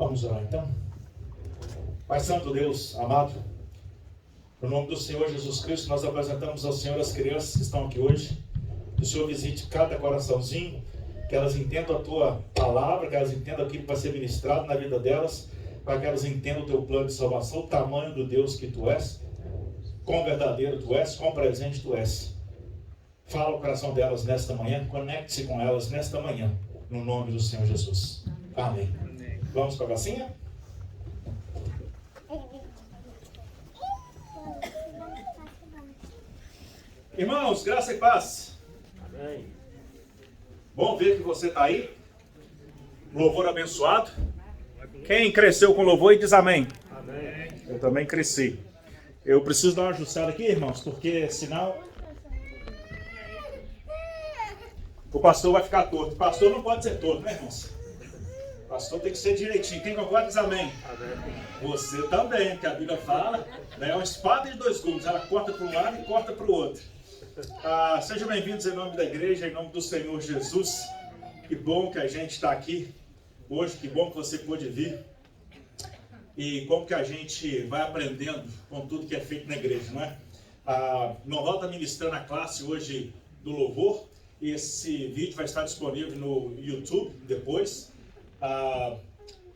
Vamos orar então. Pai Santo, Deus amado, no nome do Senhor Jesus Cristo, nós apresentamos ao Senhor as crianças que estão aqui hoje. Que o Senhor visite cada coraçãozinho, que elas entendam a Tua palavra, que elas entendam aquilo que vai ser ministrado na vida delas, para que elas entendam o Teu plano de salvação, o tamanho do Deus que Tu és, quão verdadeiro Tu és, quão presente Tu és. Fala o coração delas nesta manhã, conecte-se com elas nesta manhã, no nome do Senhor Jesus. Amém. Vamos para a gracinha? Irmãos, graça e paz. Amém. Bom ver que você está aí. Louvor abençoado. Quem cresceu com louvor e diz amém. Amém. Eu também cresci. Eu preciso dar uma ajustada aqui, irmãos, porque senão o pastor vai ficar torto. O pastor não pode ser torto, né, irmãos? O pastor tem que ser direitinho. Quem concorda diz amém. Amém. Você também, que a Bíblia fala, né, é uma espada de dois gumes. Ela corta para um lado e corta para o outro. Sejam bem-vindos em nome da igreja, em nome do Senhor Jesus. Que bom que a gente está aqui hoje, que bom que você pôde vir. E como que a gente vai aprendendo com tudo que é feito na igreja, não é? Noval está ministrando a classe hoje do louvor. Esse vídeo vai estar disponível no YouTube depois,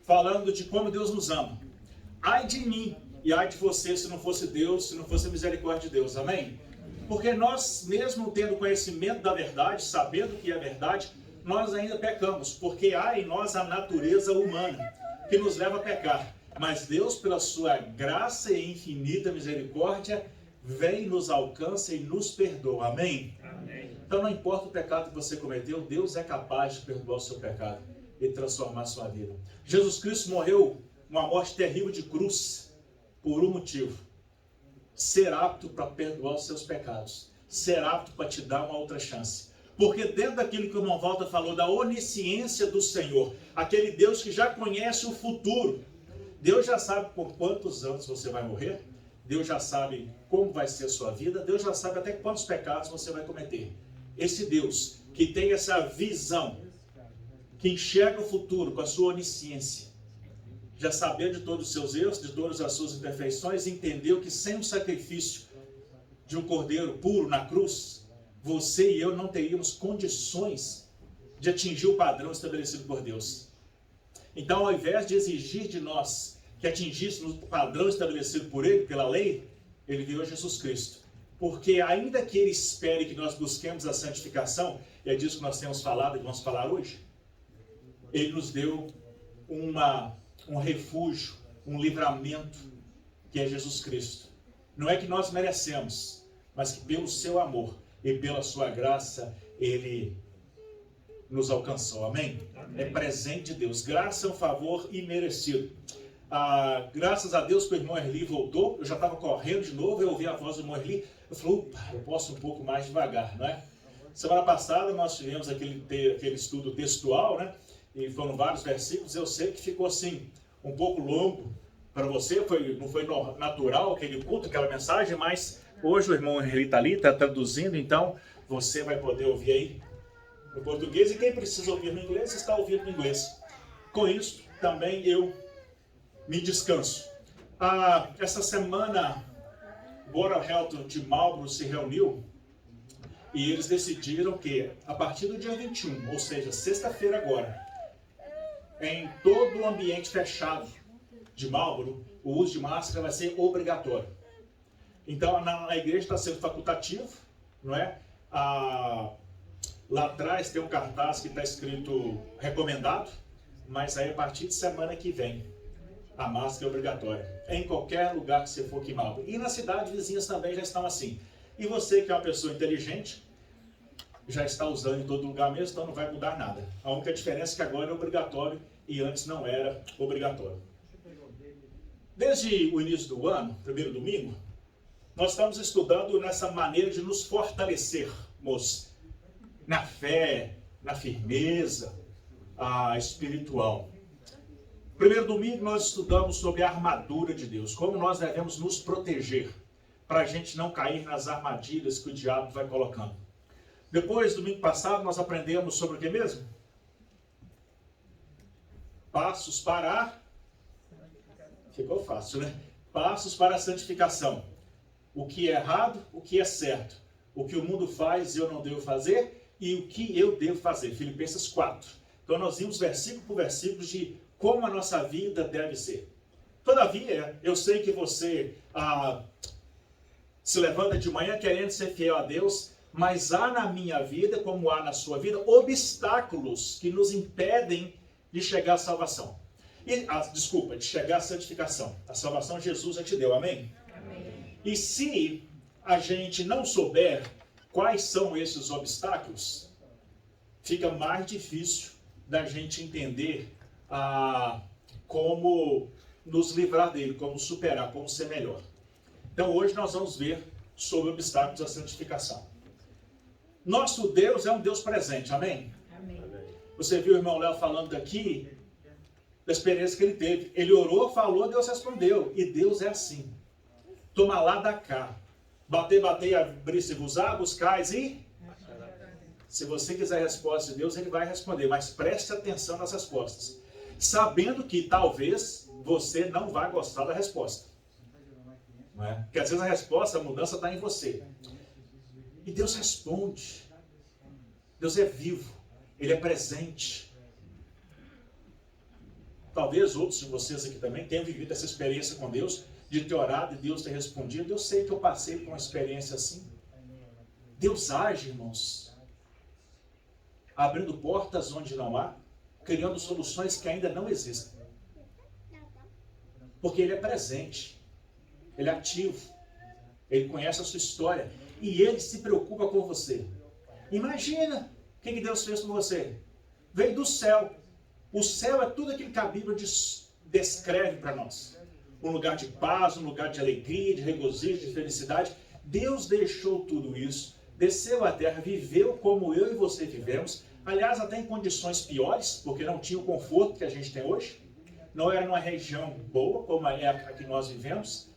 falando de como Deus nos ama. Ai de mim e ai de você se não fosse Deus, se não fosse a misericórdia de Deus, amém? Porque nós, mesmo tendo conhecimento da verdade, sabendo que é verdade, nós ainda pecamos, porque há em nós a natureza humana que nos leva a pecar. Mas Deus, pela sua graça e infinita misericórdia, vem, nos alcança e nos perdoa, amém? Amém. Então não importa o pecado que você cometeu, Deus é capaz de perdoar o seu pecado e transformar a sua vida. Jesus Cristo morreu uma morte terrível de cruz por um motivo: ser apto para perdoar os seus pecados, ser apto para te dar uma outra chance. Porque dentro daquilo que o irmão Walter falou, da onisciência do Senhor, aquele Deus que já conhece o futuro, Deus já sabe por quantos anos você vai morrer, Deus já sabe como vai ser a sua vida, Deus já sabe até quantos pecados você vai cometer. Esse Deus que tem essa visão, que enxerga o futuro com a sua onisciência, já sabendo de todos os seus erros, de todas as suas imperfeições, entendeu que sem o sacrifício de um cordeiro puro na cruz, você e eu não teríamos condições de atingir o padrão estabelecido por Deus. Então, ao invés de exigir de nós que atingíssemos o padrão estabelecido por Ele, pela lei, Ele enviou Jesus Cristo. Porque ainda que Ele espere que nós busquemos a santificação, e é disso que nós temos falado e vamos falar hoje, Ele nos deu um refúgio, um livramento, que é Jesus Cristo. Não é que nós merecemos, mas que pelo seu amor e pela sua graça, Ele nos alcançou. Amém? Amém. É presente de Deus. Graça é um favor imerecido. Graças a Deus que o irmão Erli voltou. Eu já estava correndo de novo, eu ouvi a voz do irmão Erli. Eu falei, eu posso um pouco mais devagar, não é? Semana passada nós tivemos aquele estudo textual, né? E foram vários versículos. Eu sei que ficou assim, um pouco longo para você. Não foi natural aquele culto, aquela mensagem, mas hoje o irmão Erli está ali, está traduzindo, então você vai poder ouvir aí no português, e quem precisa ouvir no inglês, está ouvindo no inglês. Com isso, também eu me descanso. Essa semana, o Board of Health de Marlborough se reuniu e eles decidiram que, a partir do dia 21, ou seja, sexta-feira agora, em todo o ambiente fechado de Marlborough, o uso de máscara vai ser obrigatório. Então, na igreja está sendo facultativo, não é? Lá atrás tem um cartaz que está escrito recomendado, mas aí a partir de semana que vem a máscara é obrigatória, em qualquer lugar que você for aqui em Marlborough. E na cidade vizinhas também já estão assim. E você que é uma pessoa inteligente, já está usando em todo lugar mesmo, então não vai mudar nada. A única diferença é que agora é obrigatório e antes não era obrigatório. Desde o início do ano, primeiro domingo, nós estamos estudando nessa maneira de nos fortalecermos na fé, na firmeza espiritual. Primeiro domingo nós estudamos sobre a armadura de Deus, como nós devemos nos proteger, para a gente não cair nas armadilhas que o diabo vai colocando. Depois, domingo passado, nós aprendemos sobre o que mesmo? Passos para a Ficou fácil, né? Passos para a santificação. O que é errado, o que é certo. O que o mundo faz eu não devo fazer e o que eu devo fazer. Filipenses 4. Então nós vimos versículo por versículo de como a nossa vida deve ser. Todavia, eu sei que você se levanta de manhã querendo ser fiel a Deus, mas há na minha vida, como há na sua vida, obstáculos que nos impedem de chegar à salvação. De chegar à santificação. A salvação Jesus já te deu, amém? Amém. E se a gente não souber quais são esses obstáculos, fica mais difícil da gente entender como nos livrar dele, como superar, como ser melhor. Então hoje nós vamos ver sobre obstáculos à santificação. Nosso Deus é um Deus presente, amém? Amém. Você viu o irmão Léo falando aqui da experiência que ele teve. Ele orou, falou, Deus respondeu. E Deus é assim. Toma lá, dá cá. Bater, abrir-se-vos-á, buscais e... Se você quiser a resposta de Deus, ele vai responder. Mas preste atenção nas respostas. Sabendo que talvez você não vai gostar da resposta. Não é? Porque às vezes a resposta, a mudança está em você. E Deus responde. Deus é vivo. Ele é presente. Talvez outros de vocês aqui também tenham vivido essa experiência com Deus, de ter orado e Deus ter respondido. Eu sei que eu passei por uma experiência assim. Deus age, irmãos, abrindo portas onde não há, criando soluções que ainda não existem. Porque Ele é presente, Ele é ativo, Ele conhece a sua história e Ele se preocupa com você. Imagina o que Deus fez com você. Veio do céu. O céu é tudo aquilo que a Bíblia descreve para nós. Um lugar de paz, um lugar de alegria, de regozijo, de felicidade. Deus deixou tudo isso, desceu à terra, viveu como eu e você vivemos. Aliás, até em condições piores, porque não tinha o conforto que a gente tem hoje. Não era numa região boa, como é a que nós vivemos.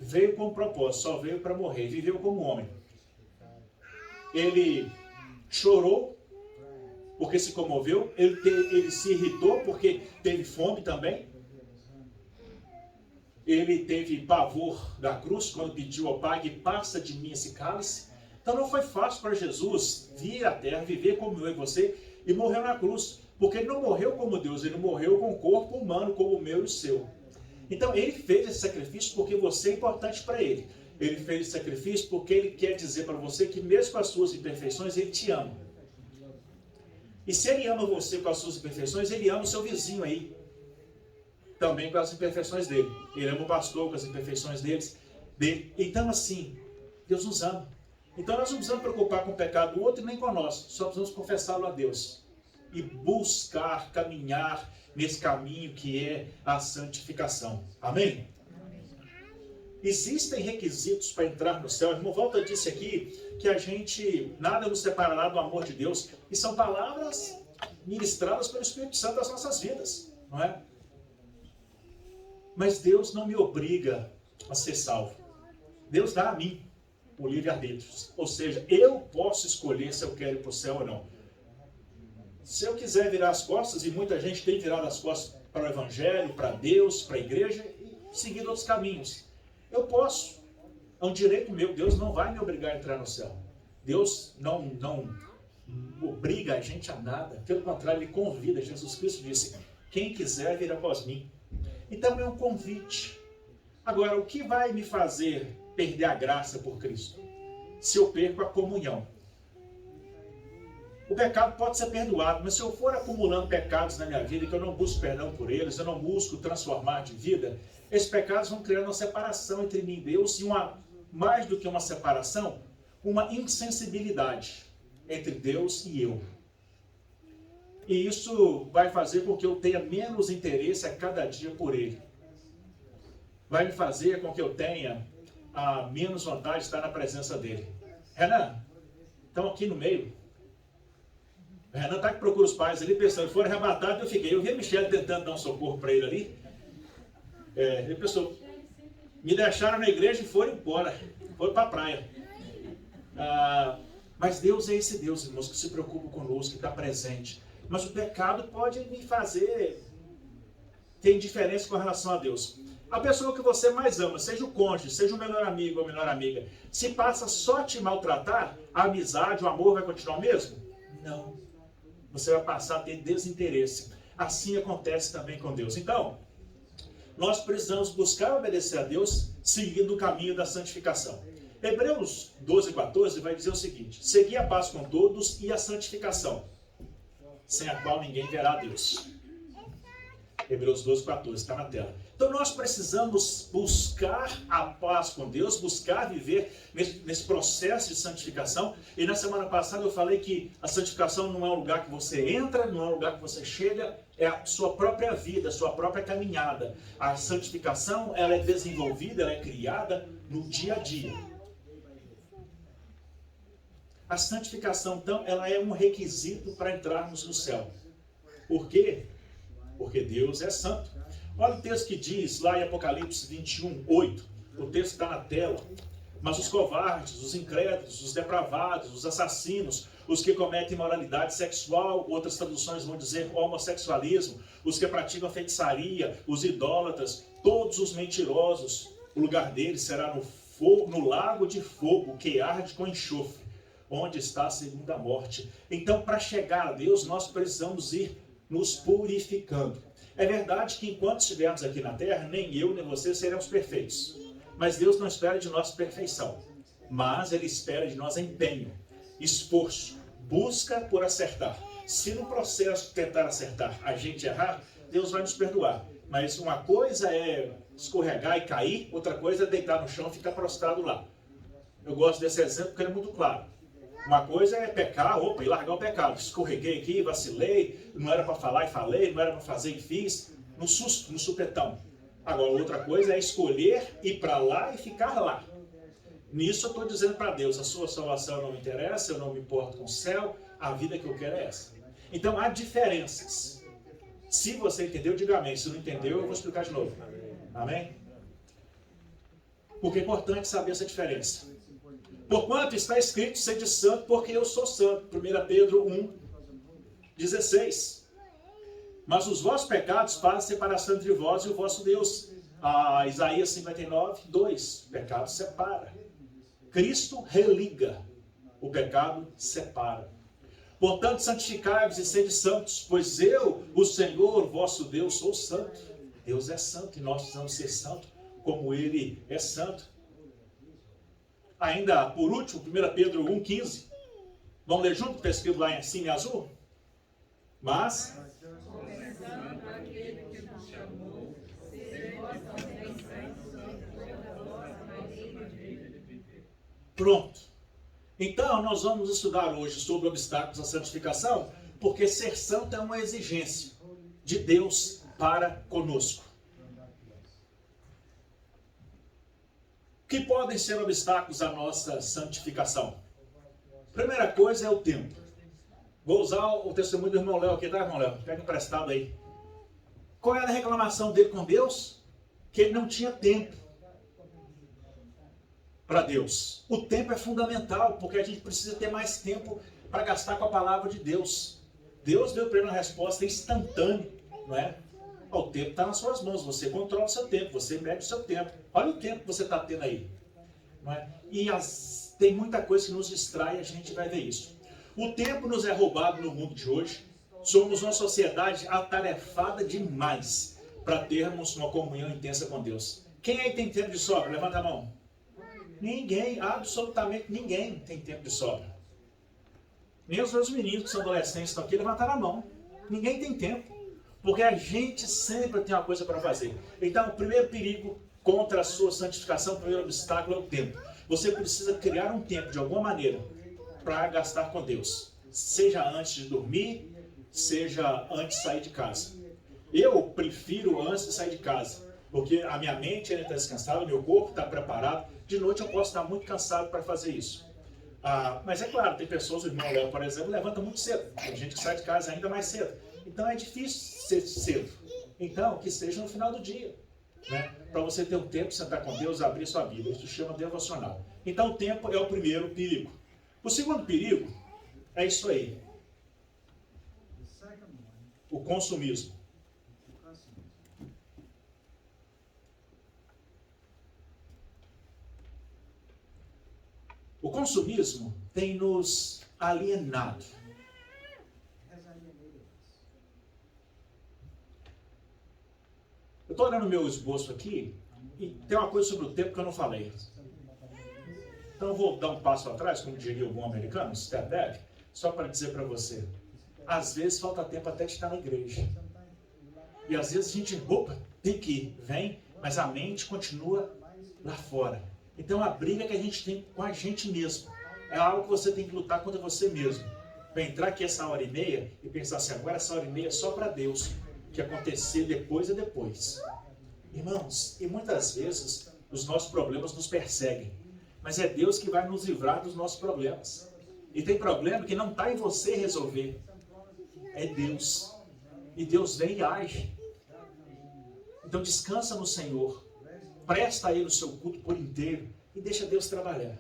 Veio com um propósito, só veio para morrer. Viveu como homem. Ele chorou porque se comoveu, ele se irritou porque teve fome também. Ele teve pavor da cruz quando pediu ao Pai que passa de mim esse cálice. Então não foi fácil para Jesus vir à terra, viver como eu e você e morrer na cruz. Porque ele não morreu como Deus, ele morreu com um corpo humano como o meu e o seu. Então ele fez esse sacrifício porque você é importante para ele. Ele fez esse sacrifício porque ele quer dizer para você que mesmo com as suas imperfeições, ele te ama. E se ele ama você com as suas imperfeições, ele ama o seu vizinho aí. Também com as imperfeições dele. Ele ama o pastor com as imperfeições dele. Então assim, Deus nos ama. Então nós não precisamos preocupar com o pecado do outro e nem com nós. Só precisamos confessá-lo a Deus. E buscar, caminhar nesse caminho que é a santificação. Amém? Existem requisitos para entrar no céu. O irmão Walter disse aqui que nada nos separará do amor de Deus. E são palavras ministradas pelo Espírito Santo das nossas vidas, não é? Mas Deus não me obriga a ser salvo. Deus dá a mim o livre-arbítrio. Ou seja, eu posso escolher se eu quero ir para o céu ou não. Se eu quiser virar as costas, e muita gente tem virado as costas para o Evangelho, para Deus, para a igreja, e seguindo outros caminhos. Eu posso. É um direito meu. Deus não vai me obrigar a entrar no céu. Deus não obriga a gente a nada. Pelo contrário, Ele convida. Jesus Cristo disse, quem quiser vir após mim. Então é um convite. Agora, o que vai me fazer perder a graça por Cristo? Se eu perco a comunhão. O pecado pode ser perdoado, mas se eu for acumulando pecados na minha vida, que eu não busco perdão por eles, eu não busco transformar de vida, esses pecados vão criando uma separação entre mim e Deus, e mais do que uma separação, uma insensibilidade entre Deus e eu. E isso vai fazer com que eu tenha menos interesse a cada dia por Ele. Vai me fazer com que eu tenha menos vontade de estar na presença dEle. Renan, estão aqui no meio. O Renan está que procura os pais ali, pensando, foram arrebatados, eu fiquei. Eu vi a Michelle tentando dar um socorro para ele ali. Ele pensou, me deixaram na igreja e foram embora. Foram para a praia. Mas Deus é esse Deus, irmãos, que se preocupa conosco, que está presente. Mas o pecado pode me fazer ter indiferença com relação a Deus. A pessoa que você mais ama, seja o cônjuge, seja o melhor amigo ou melhor amiga, se passa só a te maltratar, a amizade, o amor vai continuar o mesmo? Não. Você vai passar a ter desinteresse. Assim acontece também com Deus. Então, nós precisamos buscar obedecer a Deus, seguindo o caminho da santificação. Hebreus 12:14 vai dizer o seguinte: segui a paz com todos e a santificação, sem a qual ninguém verá a Deus. Hebreus 12:14, está na tela. Então nós precisamos buscar a paz com Deus, buscar viver nesse processo de santificação. E na semana passada eu falei que a santificação não é um lugar que você entra, não é um lugar que você chega, é a sua própria vida, a sua própria caminhada. A santificação, ela é desenvolvida, ela é criada no dia a dia. A santificação, então, ela é um requisito para entrarmos no céu. Por quê? Porque Deus é santo. Olha o texto que diz lá em Apocalipse 21:8. O texto está na tela. Mas os covardes, os incrédulos, os depravados, os assassinos, os que cometem imoralidade sexual, outras traduções vão dizer homossexualismo, os que praticam feitiçaria, os idólatras, todos os mentirosos, o lugar deles será no lago de fogo que arde com enxofre, onde está a segunda morte. Então, para chegar a Deus, nós precisamos ir nos purificando. É verdade que enquanto estivermos aqui na terra, nem eu nem você seremos perfeitos. Mas Deus não espera de nós perfeição. Mas Ele espera de nós empenho, esforço, busca por acertar. Se no processo de tentar acertar a gente errar, Deus vai nos perdoar. Mas uma coisa é escorregar e cair, outra coisa é deitar no chão e ficar prostrado lá. Eu gosto desse exemplo porque ele é muito claro. Uma coisa é pecar, e largar o pecado. Escorreguei aqui, vacilei, não era para falar e falei, não era para fazer e fiz, no susto, no supetão. Agora, outra coisa é escolher ir para lá e ficar lá. Nisso eu estou dizendo para Deus, a sua salvação não me interessa, eu não me importo com o céu, a vida que eu quero é essa. Então, há diferenças. Se você entendeu, diga amém. Se não entendeu, eu vou explicar de novo. Amém? Porque é importante saber essa diferença. Porquanto está escrito, sede santo, porque eu sou santo. 1 Pedro 1:16. Mas os vossos pecados fazem separação entre vós e o vosso Deus. Isaías 59:2. O pecado separa. Cristo religa. O pecado separa. Portanto, santificai-vos e sede santos, pois eu, o Senhor, vosso Deus, sou santo. Deus é santo e nós precisamos ser santos como Ele é santo. Ainda por último, 1 Pedro 1:15. Vamos ler junto, está escrito lá em cima em azul? Mas... Pronto. Então, nós vamos estudar hoje sobre obstáculos à santificação, porque ser santo é uma exigência de Deus para conosco. Que podem ser obstáculos à nossa santificação? Primeira coisa é o tempo. Vou usar o testemunho do irmão Léo aqui, tá, irmão Léo? Pega emprestado aí. Qual era a reclamação dele com Deus? Que ele não tinha tempo para Deus. O tempo é fundamental, porque a gente precisa ter mais tempo para gastar com a palavra de Deus. Deus deu para ele uma resposta instantânea, não é? O tempo está nas suas mãos, você controla o seu tempo, você mede o seu tempo. Olha o tempo que você está tendo aí. Não é? E tem muita coisa que nos distrai, a gente vai ver isso. O tempo nos é roubado no mundo de hoje. Somos uma sociedade atarefada demais para termos uma comunhão intensa com Deus. Quem aí tem tempo de sobra? Levanta a mão. Ninguém, absolutamente ninguém tem tempo de sobra. Nem os meus meninos que são adolescentes estão aqui, levantaram a mão. Ninguém tem tempo. Porque a gente sempre tem uma coisa para fazer. Então, o primeiro perigo contra a sua santificação, o primeiro obstáculo é o tempo. Você precisa criar um tempo, de alguma maneira, para gastar com Deus. Seja antes de dormir, seja antes de sair de casa. Eu prefiro antes de sair de casa. Porque a minha mente está descansada, o meu corpo está preparado. De noite eu posso estar muito cansado para fazer isso. Mas é claro, tem pessoas, o irmão Léo, por exemplo, levanta muito cedo. Tem gente que sai de casa ainda mais cedo. Então é difícil ser cedo. Então, que seja no final do dia. Né? Para você ter um tempo de sentar com Deus, abrir sua Bíblia. Isso chama devocional. Então o tempo é o primeiro perigo. O segundo perigo é isso aí. O consumismo. O consumismo tem nos alienado. Eu estou olhando o meu esboço aqui e tem uma coisa sobre o tempo que eu não falei. Então eu vou dar um passo atrás, como diria o bom americano, step back, só para dizer para você. Às vezes falta tempo até de estar na igreja. E às vezes a gente, opa, tem que ir, vem, mas a mente continua lá fora. Então a briga que a gente tem com a gente mesmo. É algo que você tem que lutar contra você mesmo. Para entrar aqui essa hora e meia e pensar assim, agora essa hora e meia é só para Deus. O que acontecer depois é depois. Irmãos, e muitas vezes os nossos problemas nos perseguem. Mas é Deus que vai nos livrar dos nossos problemas. E tem problema que não está em você resolver. É Deus. E Deus vem e age. Então descansa no Senhor. Presta a Ele o seu culto por inteiro. E deixa Deus trabalhar.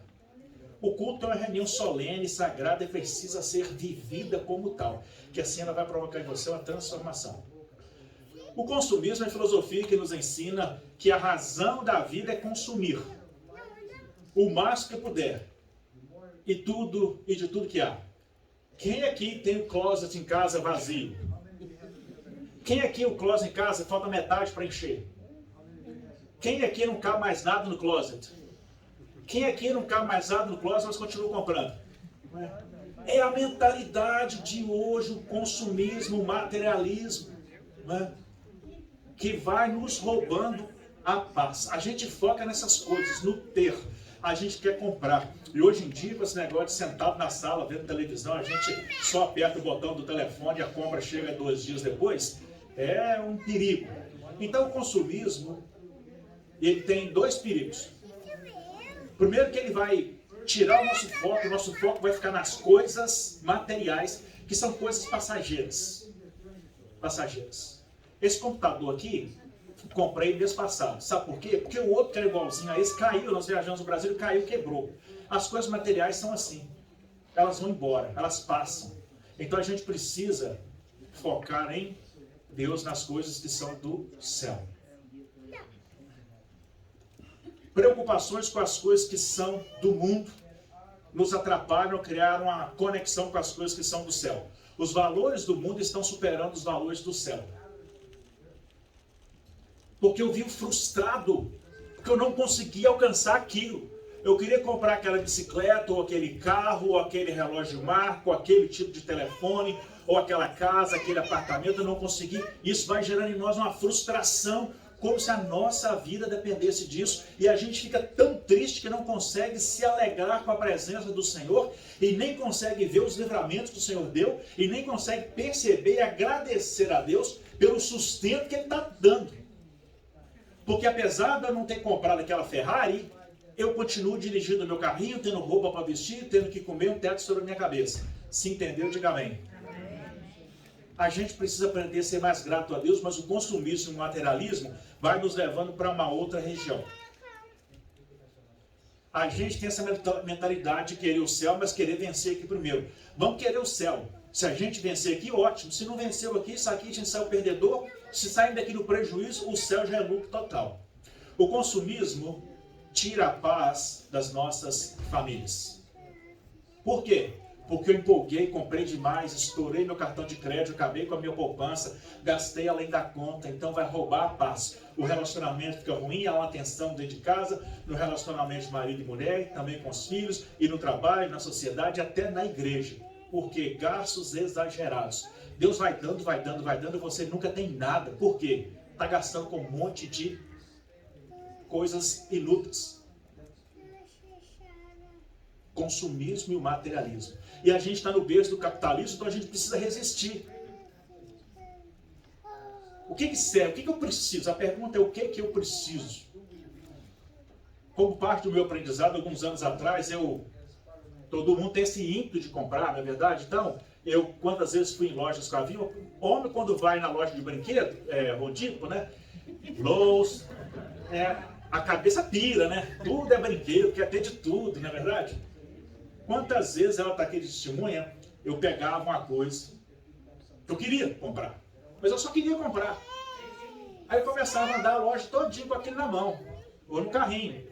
O culto é uma reunião solene, sagrada e precisa ser vivida como tal. Que assim ela vai provocar em você uma transformação. O consumismo é a filosofia que nos ensina que a razão da vida é consumir. O máximo que puder. E de tudo que há. Quem aqui tem o closet em casa vazio? Quem aqui o closet em casa falta metade para encher? Quem aqui não cabe mais nada no closet? Quem aqui não cabe mais nada no closet, mas continua comprando? É a mentalidade de hoje, o consumismo, o materialismo, que vai nos roubando a paz. A gente foca nessas coisas, no ter. A gente quer comprar. E hoje em dia, com esse negócio de sentado na sala, vendo televisão, a gente só aperta o botão do telefone e a compra chega 2 dias depois. É um perigo. Então o consumismo, ele tem 2 perigos. Primeiro que ele vai tirar o nosso foco vai ficar nas coisas materiais, que são coisas passageiras. Esse computador aqui, comprei mês passado. Sabe por quê? Porque o outro que era igualzinho a esse caiu, nós viajamos no Brasil, caiu, quebrou. As coisas materiais são assim. Elas vão embora, elas passam. Então a gente precisa focar em Deus, nas coisas que são do céu. Preocupações com as coisas que são do mundo nos atrapalham a criar uma conexão com as coisas que são do céu. Os valores do mundo estão superando os valores do céu. Porque eu vivo frustrado, porque eu não conseguia alcançar aquilo. Eu queria comprar aquela bicicleta, ou aquele carro, ou aquele relógio marca, ou aquele tipo de telefone, ou aquela casa, aquele apartamento, eu não consegui. Isso vai gerando em nós uma frustração, como se a nossa vida dependesse disso. E a gente fica tão triste que não consegue se alegrar com a presença do Senhor, e nem consegue ver os livramentos que o Senhor deu, e nem consegue perceber e agradecer a Deus pelo sustento que Ele está dando. Porque apesar de eu não ter comprado aquela Ferrari, eu continuo dirigindo meu carrinho, tendo roupa para vestir, tendo que comer, um teto sobre a minha cabeça. Se entendeu, diga amém. A gente precisa aprender a ser mais grato a Deus, mas o consumismo e o materialismo vai nos levando para uma outra região. A gente tem essa mentalidade de querer o céu, mas querer vencer aqui primeiro. Vamos querer o céu. Se a gente vencer aqui, ótimo. Se não venceu aqui, isso aqui a gente saiu perdedor. Se sair daqui no prejuízo, o céu já é lucro total. O consumismo tira a paz das nossas famílias. Por quê? Porque eu empolguei, comprei demais, estourei meu cartão de crédito, acabei com a minha poupança, gastei além da conta, então vai roubar a paz. O relacionamento fica ruim, há uma tensão dentro de casa, no relacionamento de marido e mulher, também com os filhos, e no trabalho, na sociedade, até na igreja. Porque gastos exagerados. Deus vai dando, você nunca tem nada. Por quê? Está gastando com um monte de coisas inúteis. Consumismo e o materialismo. E a gente está no berço do capitalismo, então a gente precisa resistir. O que serve? O que eu preciso? A pergunta é o que eu preciso? Como parte do meu aprendizado, alguns anos atrás, todo mundo tem esse ímpeto de comprar, não é verdade? Então, eu quantas vezes fui em lojas com a Viva, homem quando vai na loja de brinquedo, Rodipo, né? Lowe's, a cabeça pira, né? Tudo é brinquedo, quer ter de tudo, não é verdade? Quantas vezes ela está aqui de testemunha, eu pegava uma coisa que eu queria comprar, mas eu só queria comprar. Aí eu começava a andar a loja todinha com aquilo na mão, ou no carrinho.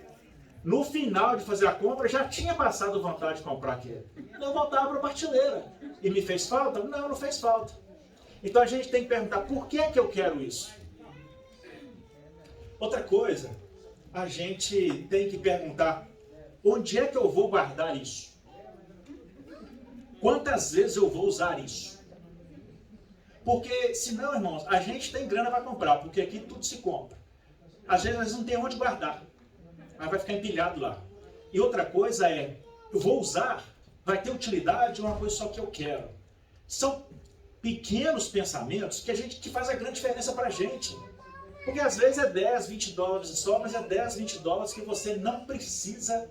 No final de fazer a compra, já tinha passado vontade de comprar aquilo. Não voltava para a prateleira. E me fez falta? Não, não fez falta. Então a gente tem que perguntar, por que é que eu quero isso? Outra coisa, a gente tem que perguntar, onde é que eu vou guardar isso? Quantas vezes eu vou usar isso? Porque, senão, irmãos, a gente tem grana para comprar, porque aqui tudo se compra. Às vezes não tem onde guardar. Aí vai ficar empilhado lá. E outra coisa é, eu vou usar, vai ter utilidade ou uma coisa só que eu quero. São pequenos pensamentos que faz a grande diferença para a gente. Porque às vezes é 10, 20 dólares só, mas é 10, 20 dólares que você não precisa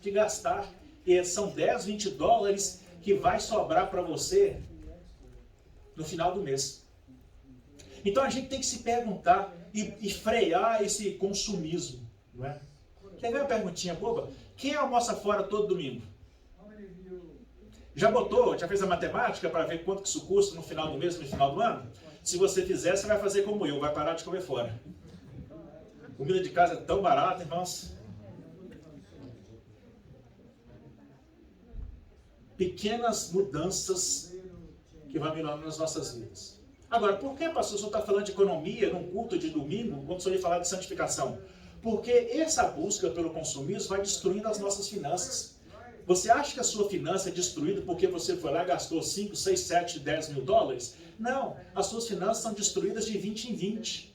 de gastar. E são 10, 20 dólares que vai sobrar para você no final do mês. Então a gente tem que se perguntar e frear esse consumismo. Não é? Quer ver uma perguntinha boba? Quem almoça fora todo domingo? Já fez a matemática para ver quanto que isso custa no final do mês, no final do ano? Se você fizer, você vai fazer como eu, vai parar de comer fora. Comida de casa é tão barata, irmãos. Pequenas mudanças que vão melhorando nas nossas vidas. Agora, por que, pastor, o senhor está falando de economia num culto de domingo, quando o senhor ia falar de santificação? Porque essa busca pelo consumismo vai destruindo as nossas finanças. Você acha que a sua finança é destruída porque você foi lá e gastou 5, 6, 7, 10 mil dólares? Não, as suas finanças são destruídas de 20 em 20.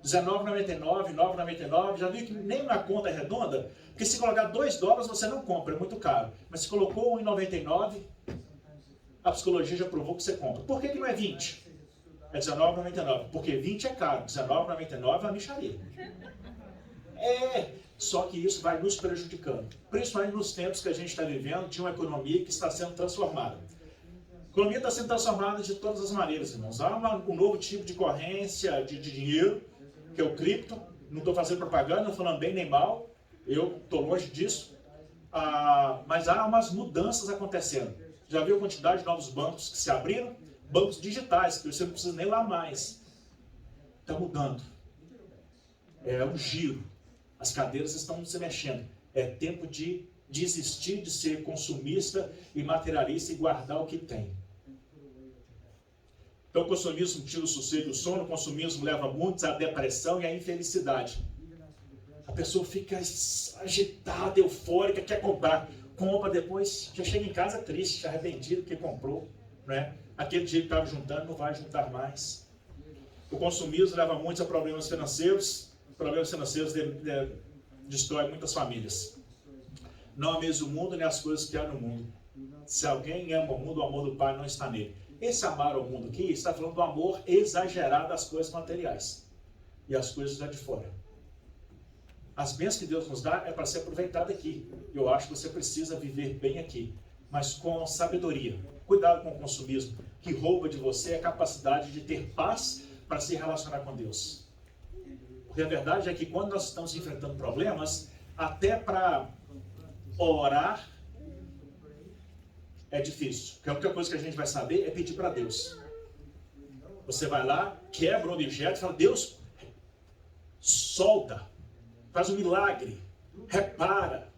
R$19,99, R$9,99, já viu que nem na conta é redonda? Porque se colocar 2 dólares você não compra, é muito caro. Mas se colocou R$1,99, a psicologia já provou que você compra. Por que não é 20? É R$19,99. Porque 20 é caro, R$19,99 é uma mixaria. Só que isso vai nos prejudicando. Principalmente nos tempos que a gente está vivendo, de uma economia que está sendo transformada. A economia está sendo transformada de todas as maneiras, irmãos. Há um novo tipo de corrência de dinheiro, que é o cripto. Não estou fazendo propaganda, não falando bem nem mal. Eu estou longe disso. Mas há umas mudanças acontecendo. Já viu a quantidade de novos bancos que se abriram? Bancos digitais, que você não precisa nem lá mais. Está mudando. É um giro. As cadeiras estão se mexendo. É tempo de desistir de ser consumista e materialista e guardar o que tem. Então o consumismo tira o sossego e o sono, o consumismo leva muitos à depressão e à infelicidade. A pessoa fica agitada, eufórica, quer comprar. Compra depois, já chega em casa triste, arrependido que comprou. Né? Aquele dia que estava juntando, não vai juntar mais. O consumismo leva muitos a problemas financeiros. Problemas financeiros destroem muitas famílias. Não ameis o mundo nem as coisas que há no mundo. Se alguém ama o mundo, o amor do Pai não está nele. Esse amar ao mundo aqui está falando do amor exagerado às coisas materiais e às coisas lá de fora. As bênçãos que Deus nos dá é para ser aproveitada aqui. Eu acho que você precisa viver bem aqui, mas com sabedoria. Cuidado com o consumismo, que rouba de você a capacidade de ter paz para se relacionar com Deus. Porque a verdade é que quando nós estamos enfrentando problemas, até para orar é difícil. Porque a única coisa que a gente vai saber é pedir para Deus. Você vai lá, quebra o objeto e fala, Deus, solta, faz um milagre, repara.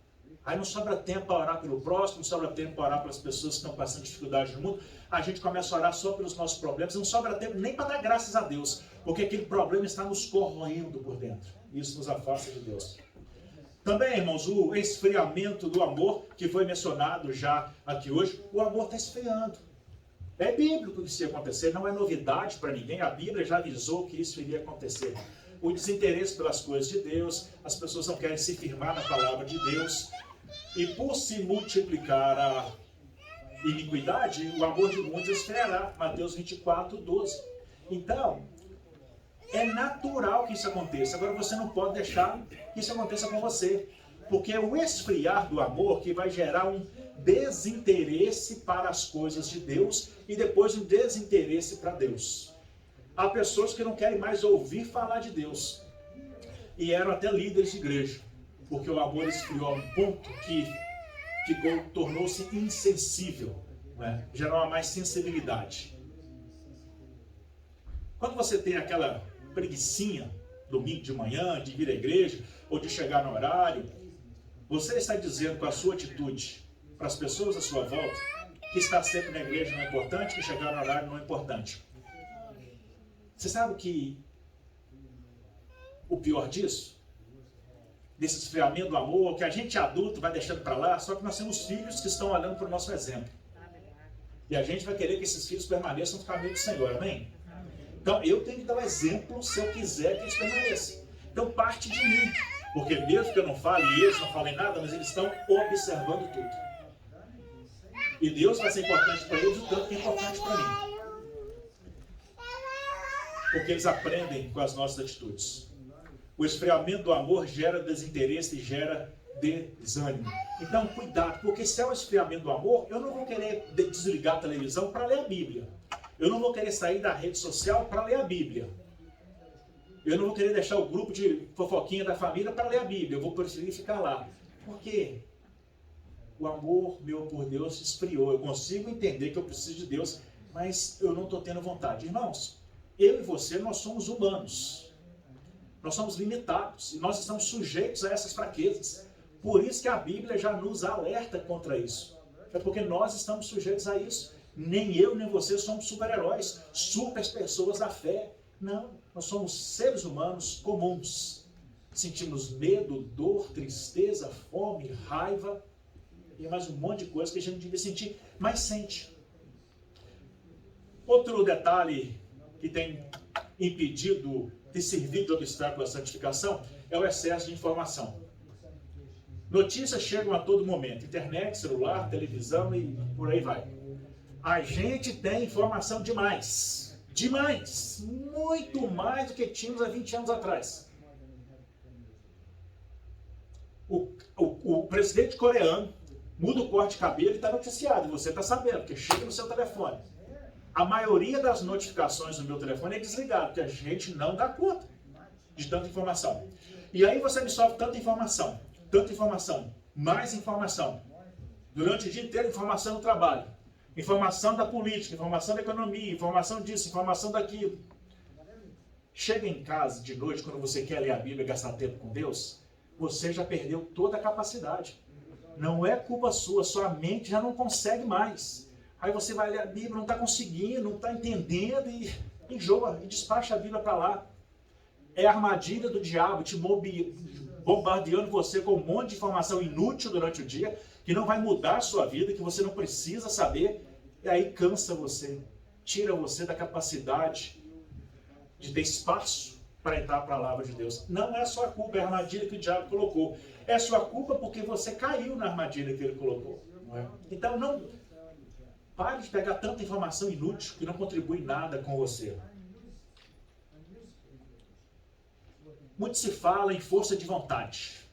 Aí não sobra tempo para orar pelo próximo, não sobra tempo para orar pelas pessoas que estão passando dificuldade no mundo. A gente começa a orar só pelos nossos problemas, não sobra tempo nem para dar graças a Deus, porque aquele problema está nos corroendo por dentro. Isso nos afasta de Deus. Também, irmãos, o esfriamento do amor, que foi mencionado já aqui hoje, o amor está esfriando. É bíblico que isso ia acontecer, não é novidade para ninguém, a Bíblia já avisou que isso iria acontecer. O desinteresse pelas coisas de Deus, as pessoas não querem se firmar na palavra de Deus, e por se multiplicar a iniquidade, o amor de muitos esfriará. Mateus 24, 12. Então, é natural que isso aconteça. Agora você não pode deixar que isso aconteça com você. Porque é o esfriar do amor que vai gerar um desinteresse para as coisas de Deus e depois um desinteresse para Deus. Há pessoas que não querem mais ouvir falar de Deus. E eram até líderes de igreja. Porque o amor esfriou a um ponto que tornou-se insensível. Né? Já não há mais sensibilidade. Quando você tem aquela preguicinha, domingo de manhã, de vir à igreja, ou de chegar no horário, Você está dizendo com a sua atitude para as pessoas à sua volta que estar sempre na igreja não é importante, que chegar no horário não é importante. Você sabe que o pior disso, desse esfriamento do amor, que a gente adulto vai deixando para lá, só que nós temos filhos que estão olhando para o nosso exemplo. E a gente vai querer que esses filhos permaneçam no caminho do Senhor, amém? Então eu tenho que dar o exemplo se eu quiser que eles permaneçam. Então parte de mim, porque mesmo que eu não fale e eles não falem nada, mas eles estão observando tudo. E Deus vai ser importante para eles o tanto que é importante para mim. Porque eles aprendem com as nossas atitudes. O esfriamento do amor gera desinteresse e gera desânimo. Então, cuidado, porque se é o esfriamento do amor, eu não vou querer desligar a televisão para ler a Bíblia. Eu não vou querer sair da rede social para ler a Bíblia. Eu não vou querer deixar o grupo de fofoquinha da família para ler a Bíblia. Eu vou preferir ficar lá. Por quê? O amor meu por Deus esfriou. Eu consigo entender que eu preciso de Deus, mas eu não estou tendo vontade. Irmãos, eu e você, nós somos humanos. Nós somos limitados e nós estamos sujeitos a essas fraquezas. Por isso que a Bíblia já nos alerta contra isso. É porque nós estamos sujeitos a isso. Nem eu, nem você somos super-heróis, super pessoas da fé. Não, nós somos seres humanos comuns. Sentimos medo, dor, tristeza, fome, raiva e mais um monte de coisa que a gente não devia sentir, mas sente. Outro detalhe que tem impedido, tem servido de obstáculo à santificação, é o excesso de informação. Notícias chegam a todo momento, internet, celular, televisão e por aí vai. A gente tem informação demais, demais, muito mais do que tínhamos há 20 anos atrás. O presidente coreano muda o corte de cabelo e está noticiado, e você está sabendo, porque chega no seu telefone. A maioria das notificações no meu telefone é desligado, porque a gente não dá conta de tanta informação. E aí você absorve tanta informação, mais informação. Durante o dia inteiro, informação do trabalho, informação da política, informação da economia, informação disso, informação daquilo. Chega em casa de noite, quando você quer ler a Bíblia e gastar tempo com Deus, você já perdeu toda a capacidade. Não é culpa sua mente já não consegue mais. Aí você vai ler a Bíblia, não está conseguindo, não está entendendo e enjoa e despacha a Bíblia para lá. É a armadilha do diabo te bombardeando você com um monte de informação inútil durante o dia, que não vai mudar a sua vida, que você não precisa saber, e aí cansa você, tira você da capacidade de ter espaço para entrar a palavra de Deus. Não é sua culpa, é a armadilha que o diabo colocou. É sua culpa porque você caiu na armadilha que ele colocou. Não é? Então não pare de pegar tanta informação inútil que não contribui nada com você. Muito se fala em força de vontade.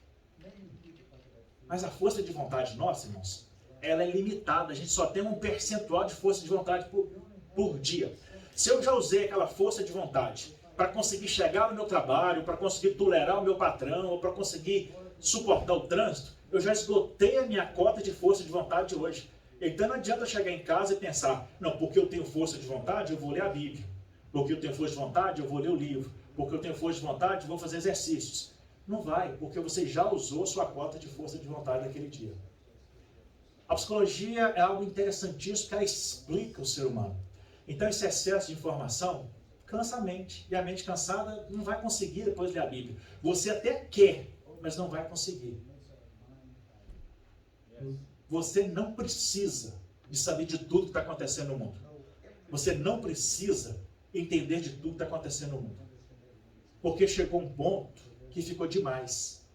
Mas a força de vontade nossa, irmãos, ela é limitada. A gente só tem um percentual de força de vontade por dia. Se eu já usei aquela força de vontade para conseguir chegar no meu trabalho, para conseguir tolerar o meu patrão, ou para conseguir suportar o trânsito, eu já esgotei a minha cota de força de vontade hoje. Então não adianta chegar em casa e pensar, não, porque eu tenho força de vontade, eu vou ler a Bíblia. Porque eu tenho força de vontade, eu vou ler o livro. Porque eu tenho força de vontade, eu vou fazer exercícios. Não vai, porque você já usou sua cota de força de vontade naquele dia. A psicologia é algo interessantíssimo, porque ela explica o ser humano. Então esse excesso de informação cansa a mente. E a mente cansada não vai conseguir depois ler a Bíblia. Você até quer, mas não vai conseguir. Você não precisa de saber de tudo que está acontecendo no mundo. Você não precisa entender de tudo que está acontecendo no mundo. Porque chegou um ponto que ficou demais.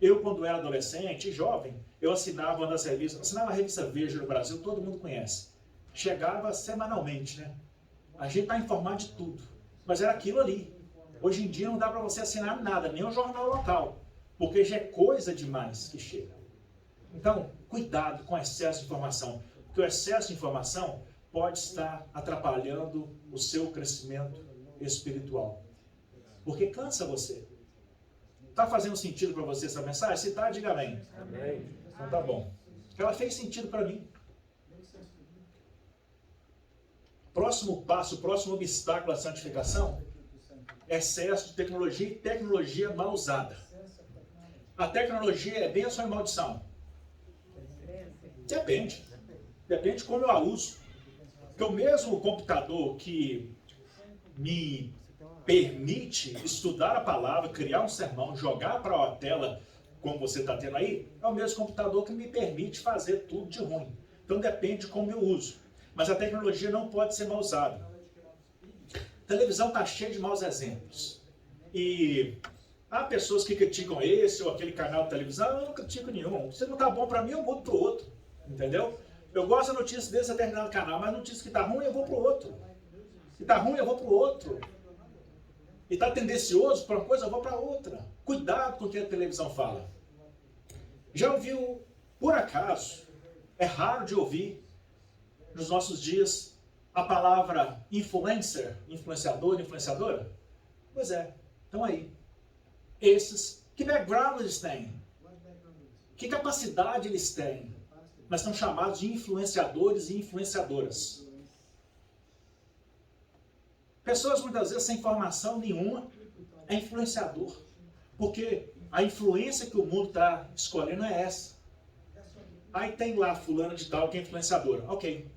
Eu, quando era adolescente e jovem, eu assinava uma das revistas, assinava a revista Veja no Brasil, todo mundo conhece. Chegava semanalmente, né? A gente está informado de tudo. Mas era aquilo ali. Hoje em dia não dá para você assinar nada, nem o jornal local. Porque já é coisa demais que chega. Então, cuidado com o excesso de informação. Porque o excesso de informação pode estar atrapalhando o seu crescimento espiritual. Porque cansa você. Está fazendo sentido para você essa mensagem? Se está, diga amém. Amém. Então tá bom. Ela fez sentido para mim. Próximo passo, próximo obstáculo à santificação, excesso de tecnologia e tecnologia mal usada. A tecnologia é bênção ou maldição? Depende. Depende de como eu a uso. Porque o mesmo computador que me permite estudar a palavra, criar um sermão, jogar para a tela, como você está tendo aí, é o mesmo computador que me permite fazer tudo de ruim. Então depende de como eu uso. Mas a tecnologia não pode ser mal usada. A televisão está cheia de maus exemplos. E há pessoas que criticam esse ou aquele canal de televisão. Eu não critico nenhum. Se não está bom para mim, eu mudo para o outro. Entendeu? Eu gosto da notícia desse determinado canal, mas a notícia que está ruim, eu vou para o outro. Se está ruim, eu vou para o outro. E está tendencioso para uma coisa, eu vou para outra. Cuidado com o que a televisão fala. Já ouviu, por acaso, é raro de ouvir, nos nossos dias, a palavra influencer, influenciador, influenciadora? Pois é, estão aí. Esses, que background eles têm? Que capacidade eles têm? Mas são chamados de influenciadores e influenciadoras. Pessoas muitas vezes sem formação nenhuma é influenciador. Porque a influência que o mundo está escolhendo é essa. Aí tem lá fulano de tal que é influenciadora. Ok.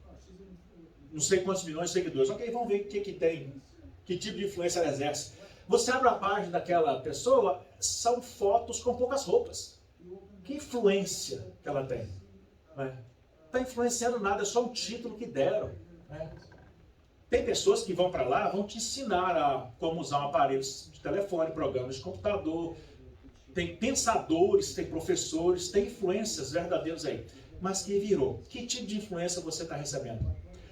Não sei quantos milhões de seguidores. Ok, vamos ver o que tem. Que tipo de influência ela exerce. Você abre a página daquela pessoa, são fotos com poucas roupas. Que influência que ela tem? Não está influenciando nada, é só um título que deram. Tem pessoas que vão para lá, vão te ensinar a como usar um aparelho de telefone, programas de computador. Tem pensadores, tem professores, tem influências verdadeiras aí. Mas que virou? Que tipo de influência você está recebendo?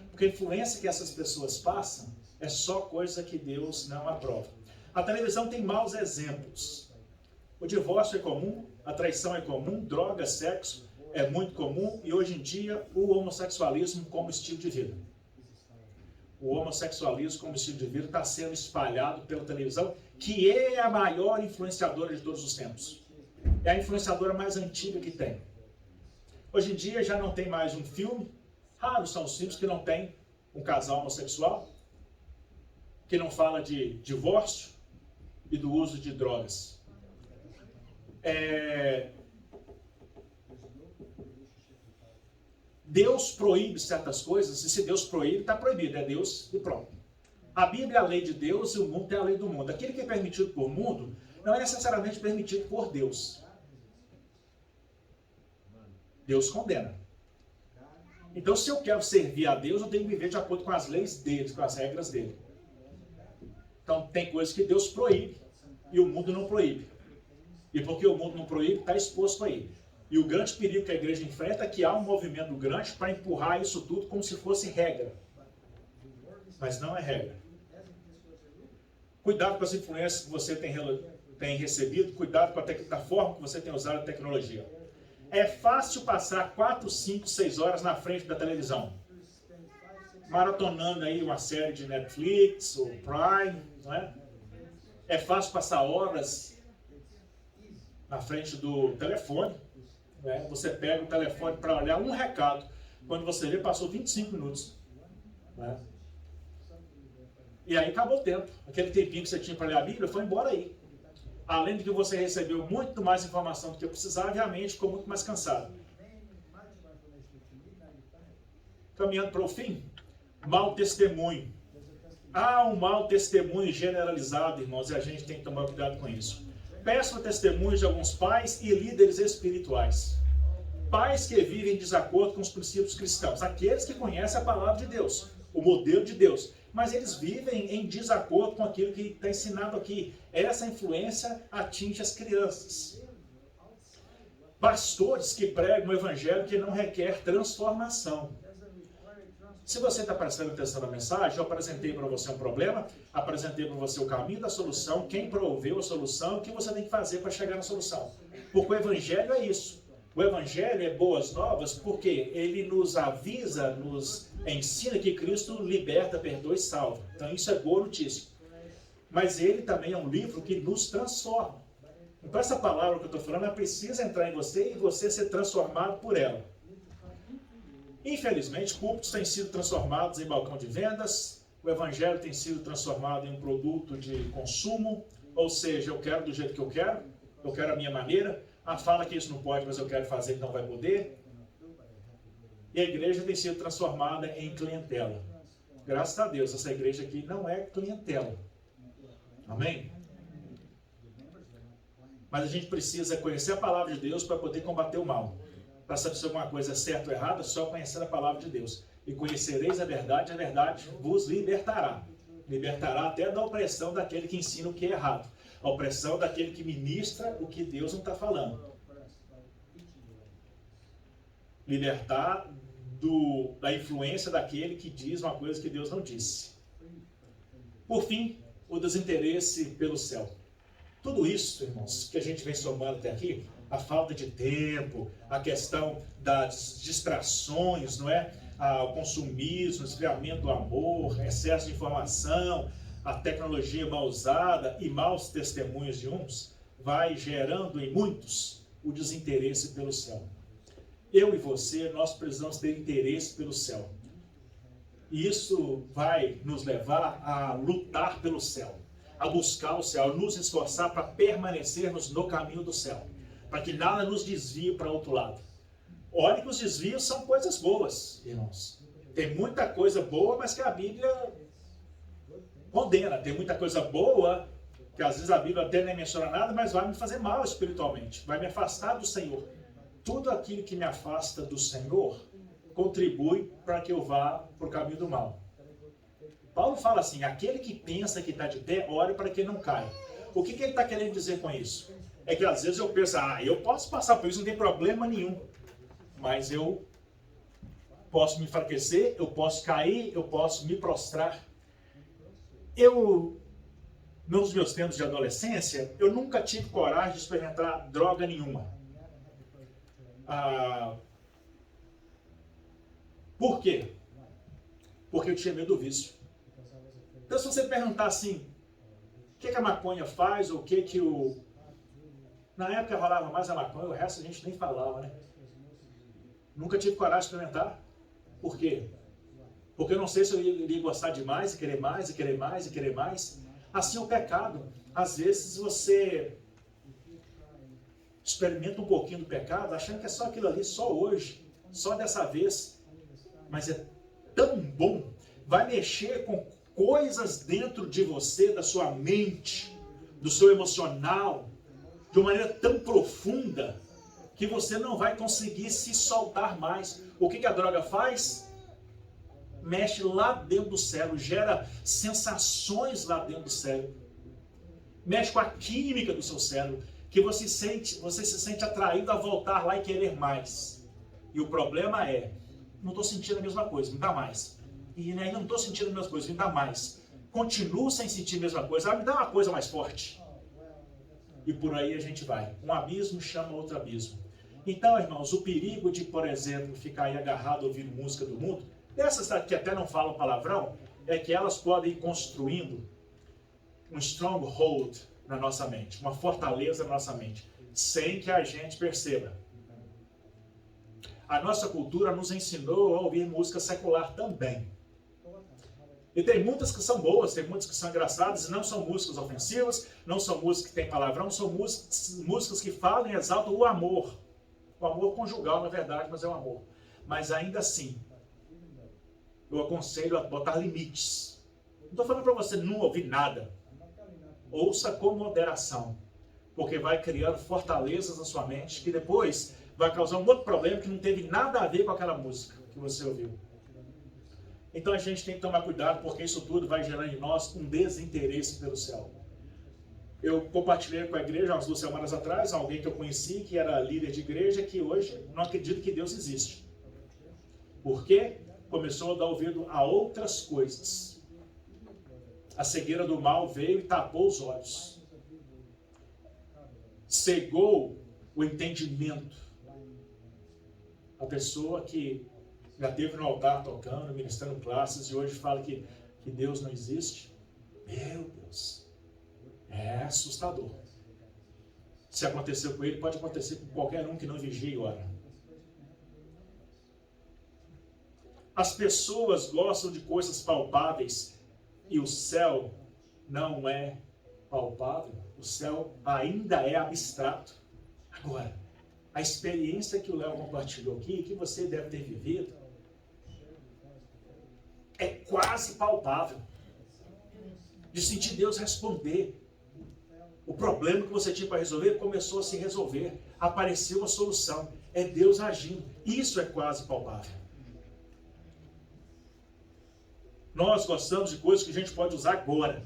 Porque a influência que essas pessoas passam é só coisa que Deus não aprova. A televisão tem maus exemplos. O divórcio é comum, a traição é comum, droga, sexo é muito comum e hoje em dia o homossexualismo como estilo de vida. O homossexualismo como estilo de vida está sendo espalhado pela televisão, que é a maior influenciadora de todos os tempos. É a influenciadora mais antiga que tem. Hoje em dia já não tem mais um filme, raros são os filmes que não tem um casal homossexual, que não fala de divórcio e do uso de drogas. Deus proíbe certas coisas, e se Deus proíbe, está proibido, é Deus e pronto. A Bíblia é a lei de Deus e o mundo é a lei do mundo. Aquilo que é permitido por mundo não é necessariamente permitido por Deus. Deus condena. Então, se eu quero servir a Deus, eu tenho que viver de acordo com as leis dele, com as regras dele. Então, tem coisas que Deus proíbe e o mundo não proíbe. E porque o mundo não proíbe, está exposto aí. E o grande perigo que a igreja enfrenta é que há um movimento grande para empurrar isso tudo como se fosse regra. Mas não é regra. Cuidado com as influências que você tem recebido, cuidado com a forma que você tem usado a tecnologia. É fácil passar 4, 5, 6 horas na frente da televisão, maratonando aí uma série de Netflix ou Prime, não é? É fácil passar horas na frente do telefone, né? Você pega o telefone para olhar um recado, quando você vê, passou 25 minutos. Né? E aí acabou o tempo. Aquele tempinho que você tinha para ler a Bíblia foi embora aí. Além de que você recebeu muito mais informação do que precisava e a mente ficou muito mais cansada. Caminhando para o fim, mau testemunho. Há um mau testemunho generalizado, irmãos, e a gente tem que tomar cuidado com isso. Péssimo testemunho de alguns pais e líderes espirituais. Pais que vivem em desacordo com os princípios cristãos. Aqueles que conhecem a palavra de Deus, o modelo de Deus. Mas eles vivem em desacordo com aquilo que está ensinado aqui. Essa influência atinge as crianças. Pastores que pregam o evangelho que não requer transformação. Se você está prestando atenção na mensagem, eu apresentei para você um problema, apresentei para você o caminho da solução, quem proveu a solução, o que você tem que fazer para chegar na solução. Porque o evangelho é isso. O evangelho é boas novas porque ele nos avisa, nos ensina que Cristo liberta, perdoa e salva. Então isso é boa notícia. Mas ele também é um livro que nos transforma. Então essa palavra que eu estou falando, ela precisa entrar em você e você ser transformado por ela. Infelizmente, púlpitos têm sido transformados em balcão de vendas, o evangelho tem sido transformado em um produto de consumo, ou seja, eu quero do jeito que eu quero a minha maneira, Ah, fala que isso não pode, mas eu quero fazer, que não vai poder. E a igreja tem sido transformada em clientela. Graças a Deus, essa igreja aqui não é clientela. Amém? Mas a gente precisa conhecer a palavra de Deus para poder combater o mal. Para saber se alguma coisa é certa ou errada, só conhecer a palavra de Deus. E conhecereis a verdade vos libertará. Libertará até da opressão daquele que ensina o que é errado. A opressão daquele que ministra o que Deus não está falando. Libertar da influência daquele que diz uma coisa que Deus não disse. Por fim, o desinteresse pelo céu. Tudo isso, irmãos, que a gente vem somando até aqui, a falta de tempo, a questão das distrações, não é? O consumismo, o esfriamento do amor, excesso de informação, a tecnologia mal usada e maus testemunhos de uns, vai gerando em muitos o desinteresse pelo céu. Eu e você, nós precisamos ter interesse pelo céu. E isso vai nos levar a lutar pelo céu, a buscar o céu, a nos esforçar para permanecermos no caminho do céu, para que nada nos desvie para outro lado. Olha que os desvios são coisas boas, irmãos. Tem muita coisa boa, mas que a Bíblia condena. Tem muita coisa boa, que às vezes a Bíblia até nem menciona nada, mas vai me fazer mal espiritualmente, vai me afastar do Senhor. Tudo aquilo que me afasta do Senhor contribui para que eu vá para o caminho do mal. Paulo fala assim, aquele que pensa que está de pé, ore para que não caia. O que ele está querendo dizer com isso? É que às vezes eu penso, eu posso passar por isso, não tem problema nenhum. Mas eu posso me enfraquecer, eu posso cair, eu posso me prostrar. Nos meus tempos de adolescência, eu nunca tive coragem de experimentar droga nenhuma. Por quê? Porque eu tinha medo do vício. Então, se você perguntar assim, o que a maconha faz, ou o que o... Na época rolava mais a maconha, o resto a gente nem falava, né? Nunca tive coragem de experimentar. Por quê? Porque eu não sei se eu iria gostar de mais, e querer mais, e querer mais, e querer mais. Assim é o pecado. Às vezes você experimenta um pouquinho do pecado, achando que é só aquilo ali, só hoje, só dessa vez. Mas é tão bom, vai mexer com coisas dentro de você, da sua mente, do seu emocional, de uma maneira tão profunda, que você não vai conseguir se soltar mais. O que a droga faz? Mexe lá dentro do cérebro, gera sensações lá dentro do cérebro. Mexe com a química do seu cérebro, que você se sente atraído a voltar lá e querer mais. E o problema é, não estou sentindo a mesma coisa, me dá mais. E ainda não estou sentindo a mesma coisa, me dá mais. Continuo sem sentir a mesma coisa, me dá uma coisa mais forte. E por aí a gente vai. Um abismo chama outro abismo. Então, irmãos, o perigo de, por exemplo, ficar aí agarrado ouvindo música do mundo, dessas que até não falam palavrão, é que elas podem ir construindo um stronghold na nossa mente, uma fortaleza na nossa mente, sem que a gente perceba. A nossa cultura nos ensinou a ouvir música secular também. E tem muitas que são boas, tem muitas que são engraçadas, e não são músicas ofensivas, não são músicas que têm palavrão, são músicas que falam e exaltam o amor. O amor conjugal, na verdade, mas é o amor. Mas ainda assim, eu aconselho a botar limites. Não estou falando para você não ouvir nada. Ouça com moderação, porque vai criando fortalezas na sua mente, que depois vai causar um outro problema que não teve nada a ver com aquela música que você ouviu. Então a gente tem que tomar cuidado, porque isso tudo vai gerar em nós um desinteresse pelo céu. Eu compartilhei com a igreja, umas 2 semanas atrás, alguém que eu conheci, que era líder de igreja, que hoje não acredita que Deus existe. Por quê? Começou a dar ouvido a outras coisas. A cegueira do mal veio e tapou os olhos. Cegou o entendimento. A pessoa que já esteve no altar tocando, ministrando classes, e hoje fala que Deus não existe. Meu Deus, é assustador. Se aconteceu com ele, pode acontecer com qualquer um que não vigie e ora. As pessoas gostam de coisas palpáveis e o céu não é palpável. O céu ainda é abstrato. Agora, a experiência que o Léo compartilhou aqui, que você deve ter vivido, é quase palpável. De sentir Deus responder. O problema que você tinha para resolver começou a se resolver. Apareceu uma solução. É Deus agindo. Isso é quase palpável. Nós gostamos de coisas que a gente pode usar agora.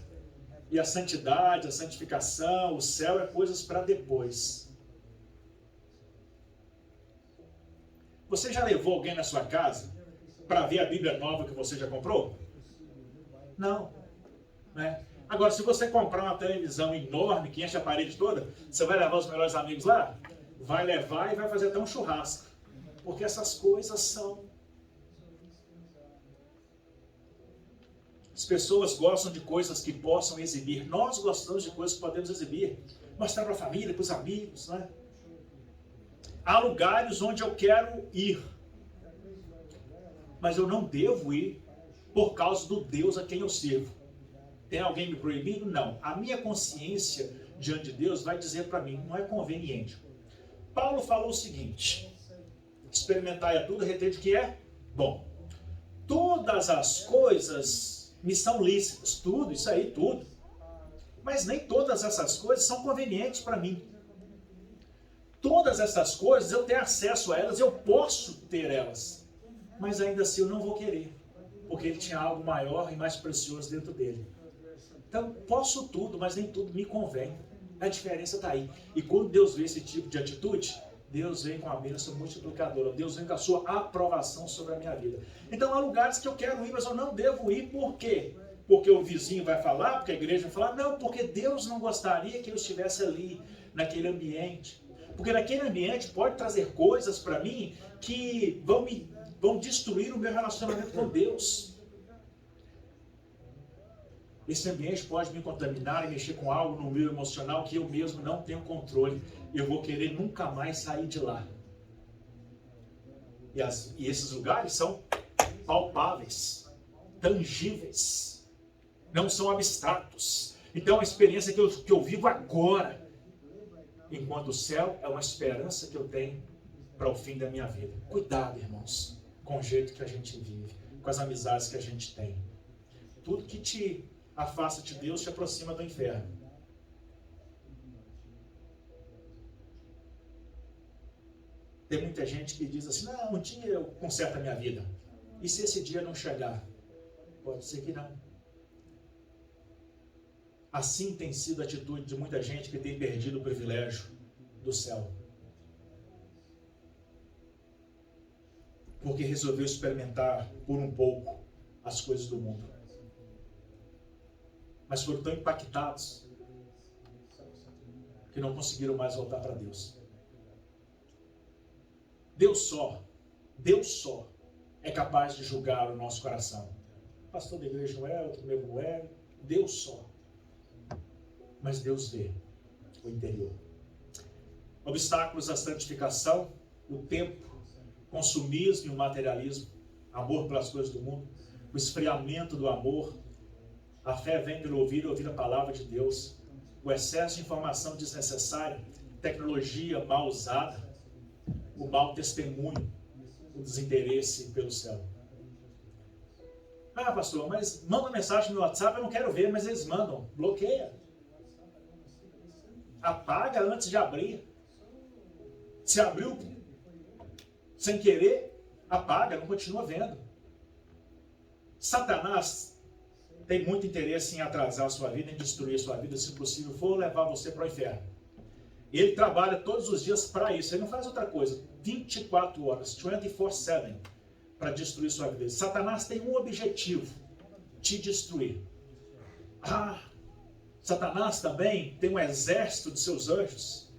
E a santidade, a santificação, o céu é coisas para depois. Você já levou alguém na sua casa para ver a Bíblia nova que você já comprou? Não. Né? Agora, se você comprar uma televisão enorme que enche a parede toda, você vai levar os melhores amigos lá? Vai levar e vai fazer até um churrasco. Porque essas coisas são... As pessoas gostam de coisas que possam exibir. Nós gostamos de coisas que podemos exibir. Mostrar para a família, para os amigos, né? Há lugares onde eu quero ir. Mas eu não devo ir por causa do Deus a quem eu sirvo. Tem alguém me proibindo? Não. A minha consciência diante de Deus vai dizer para mim, não é conveniente. Paulo falou o seguinte, experimentai a tudo, reter de que é bom. Todas as coisas me são lícitas, tudo, isso aí, tudo. Mas nem todas essas coisas são convenientes para mim. Todas essas coisas, eu tenho acesso a elas, eu posso ter elas. Mas ainda assim eu não vou querer. Porque ele tinha algo maior e mais precioso dentro dele. Então, posso tudo, mas nem tudo me convém. A diferença está aí. E quando Deus vê esse tipo de atitude, Deus vem com a bênção multiplicadora. Deus vem com a sua aprovação sobre a minha vida. Então, há lugares que eu quero ir, mas eu não devo ir. Por quê? Porque o vizinho vai falar, porque a igreja vai falar. Não, porque Deus não gostaria que eu estivesse ali, naquele ambiente. Porque naquele ambiente pode trazer coisas para mim que vão destruir o meu relacionamento com Deus. Esse ambiente pode me contaminar e mexer com algo no meu emocional que eu mesmo não tenho controle. Eu vou querer nunca mais sair de lá. E esses lugares são palpáveis, tangíveis, não são abstratos. Então a experiência que eu vivo agora, enquanto o céu é uma esperança que eu tenho para o fim da minha vida. Cuidado, irmãos, com o jeito que a gente vive, com as amizades que a gente tem. Tudo que te afasta de Deus te aproxima do inferno. Tem muita gente que diz assim, não, um dia eu conserto a minha vida. E se esse dia não chegar? Pode ser que não. Assim tem sido a atitude de muita gente que tem perdido o privilégio do céu. Porque resolveu experimentar por um pouco as coisas do mundo. Mas foram tão impactados que não conseguiram mais voltar para Deus. Deus só é capaz de julgar o nosso coração. O pastor da igreja não é, outro meu não é, Deus só. Mas Deus vê o interior. Obstáculos à santificação, o tempo, consumismo e o materialismo, amor pelas coisas do mundo, o esfriamento do amor. A fé vem pelo ouvir a palavra de Deus. O excesso de informação desnecessária, tecnologia mal usada, o mau testemunho, o desinteresse pelo céu. Ah, pastor, mas manda mensagem no WhatsApp, eu não quero ver, mas eles mandam. Bloqueia. Apaga antes de abrir. Se abriu sem querer, apaga, não continua vendo. Satanás tem muito interesse em atrasar a sua vida, em destruir a sua vida, se possível, for levar você para o inferno. Ele trabalha todos os dias para isso, ele não faz outra coisa, 24 horas, 24/7, para destruir sua vida. Satanás tem um objetivo, te destruir. Satanás também tem um exército de seus anjos,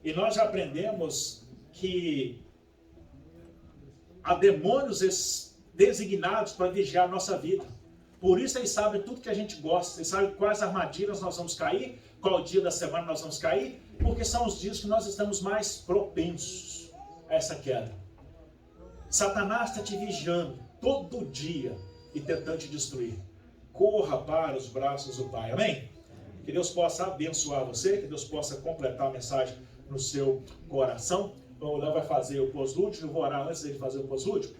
e nós já aprendemos que há demônios designados para vigiar a nossa vida. Por isso eles sabem tudo que a gente gosta, eles sabem quais armadilhas nós vamos cair, qual dia da semana nós vamos cair, porque são os dias que nós estamos mais propensos a essa queda. Satanás está te vigiando todo dia e tentando te destruir. Corra para os braços do Pai, amém? Que Deus possa abençoar você, que Deus possa completar a mensagem no seu coração. O Léo vai fazer o pós-lúdico, eu vou orar antes dele fazer o pós-lúdico.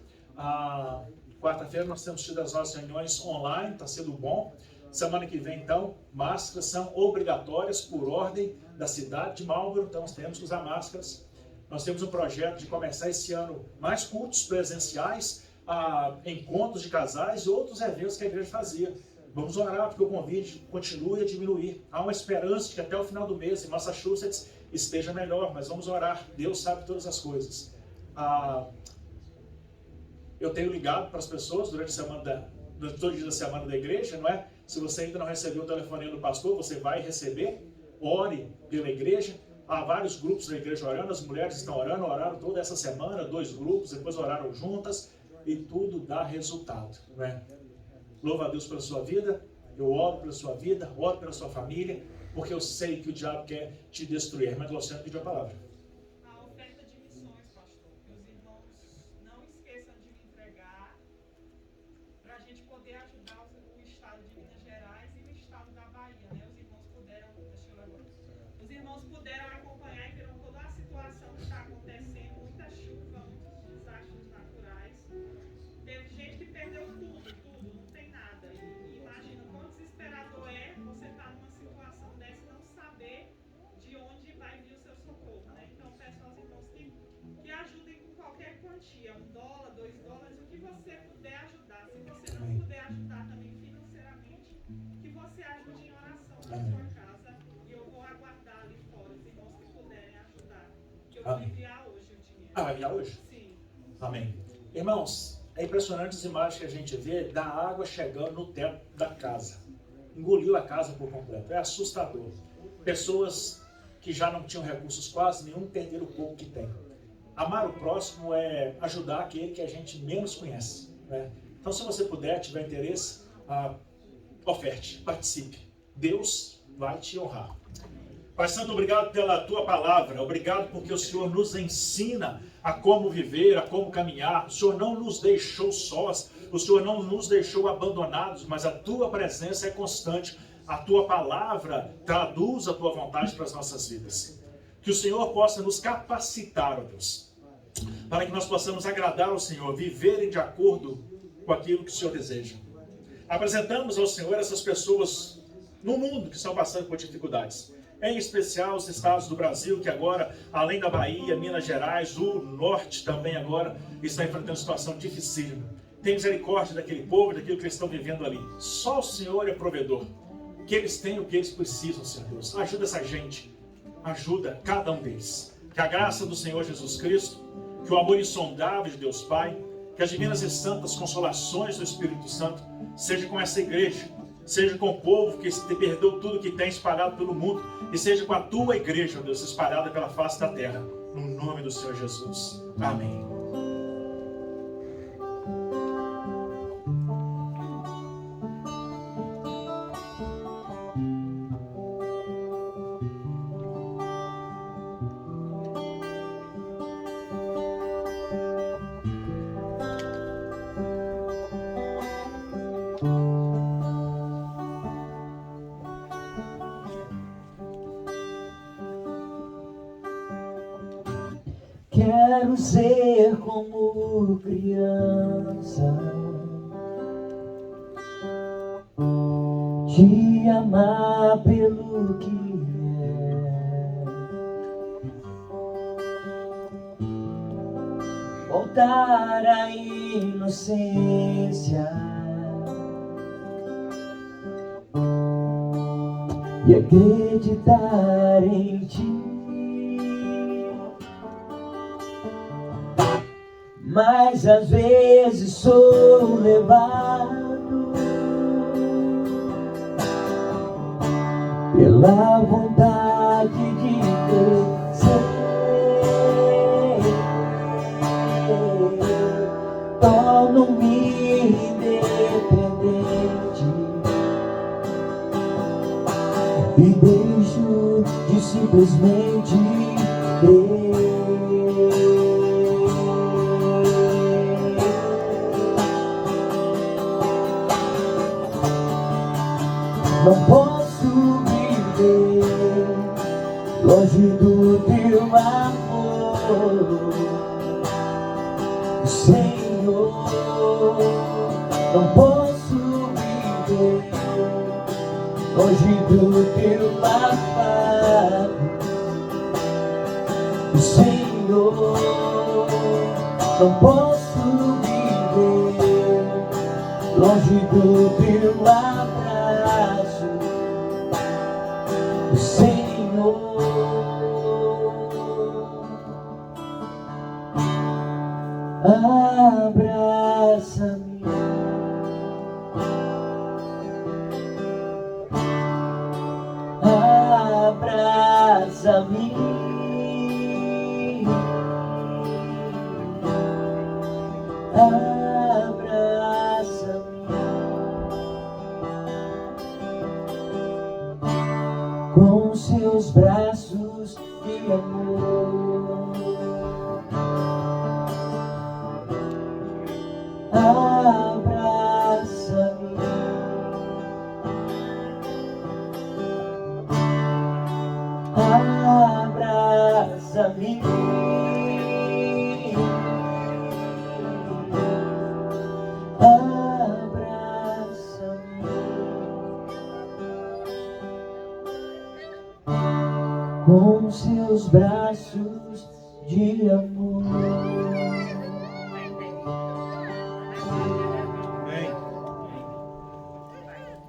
Quarta-feira nós temos tido as nossas reuniões online, está sendo bom. Semana que vem, então, máscaras são obrigatórias por ordem da cidade de Marlborough, então nós temos que usar máscaras. Nós temos um projeto de começar esse ano mais cultos presenciais, encontros de casais e outros eventos que a igreja fazia. Vamos orar porque o convite continue a diminuir. Há uma esperança de que até o final do mês em Massachusetts esteja melhor, mas vamos orar. Deus sabe todas as coisas. Eu tenho ligado para as pessoas durante todo dia da semana da igreja, não é? Se você ainda não recebeu o telefonema do pastor, você vai receber. Ore pela igreja. Há vários grupos da igreja orando, as mulheres estão orando, oraram toda essa semana, 2 grupos, depois oraram juntas, e tudo dá resultado, não é? Louva a Deus pela sua vida, eu oro pela sua vida, oro pela sua família, porque eu sei que o diabo quer te destruir. Mas Luciano pediu a palavra. A oferta de missões, pastor, que os irmãos não esqueçam de me entregar, para a gente poder ajudar o estado de Minas Gerais e o estado da Bahia, né? Os irmãos puderam acompanhar e viram toda a situação que está acontecendo, muita chuva, muitos desastres naturais. Teve gente que perdeu tudo, não tem nada. E imagina quão desesperador é você estar numa situação dessa e não saber de onde vai vir o seu socorro, né? Então peço aos irmãos que ajudem com qualquer quantia, $1, $2, o que você puder ajudar. Se você não puder ajudar também financeiramente, que você ajude em oração na sua casa. E eu vou aguardar ali fora os irmãos que puderem ajudar. Que eu vou enviar hoje o dinheiro. Vai enviar hoje? Sim. Amém. Irmãos, é impressionante as imagens que a gente vê da água chegando no teto da casa. Engoliu a casa por completo. É assustador. Pessoas que já não tinham recursos quase nenhum perderam o pouco que tem. Amar o próximo é ajudar aquele que a gente menos conhece, né? Então, se você puder, tiver interesse, oferte, participe. Deus vai te honrar. Pai Santo, obrigado pela tua palavra. Obrigado porque o Senhor nos ensina a como viver, a como caminhar. O Senhor não nos deixou sós. O Senhor não nos deixou abandonados, mas a tua presença é constante. A tua palavra traduz a tua vontade para as nossas vidas. Que o Senhor possa nos capacitar, ó Deus, para que nós possamos agradar ao Senhor, viverem de acordo com aquilo que o Senhor deseja. Apresentamos ao Senhor essas pessoas no mundo que estão passando por dificuldades. Em especial os estados do Brasil, que agora, além da Bahia, Minas Gerais, o Norte também agora está enfrentando situação dificílima. Tem misericórdia daquele povo, daquilo que eles estão vivendo ali. Só o Senhor é provedor. Que eles tenham o que eles precisam, Senhor Deus. Ajuda essa gente. Ajuda cada um deles. Que a graça do Senhor Jesus Cristo, que o amor insondável de Deus Pai, que as divinas e santas consolações do Espírito Santo seja com essa igreja, seja com o povo que perdeu tudo que tem espalhado pelo mundo, e seja com a tua igreja, ó Deus, espalhada pela face da terra, no nome do Senhor Jesus. Amém. Quero ser como criança, te amar pelo que é, voltar à inocência e acreditar em ti. Mas às vezes sou levado pela vontade de crescer. Torno-me independente e deixo de simplesmente não posso viver longe do teu Senhor, não posso viver longe do teu lado. Senhor, não posso viver longe do teu abraço. Senhor, abraça-me, abraça-me, abraça-me com seus braços de amor. Abraça-me, abraça-me, abraça-me com seus braços de amor.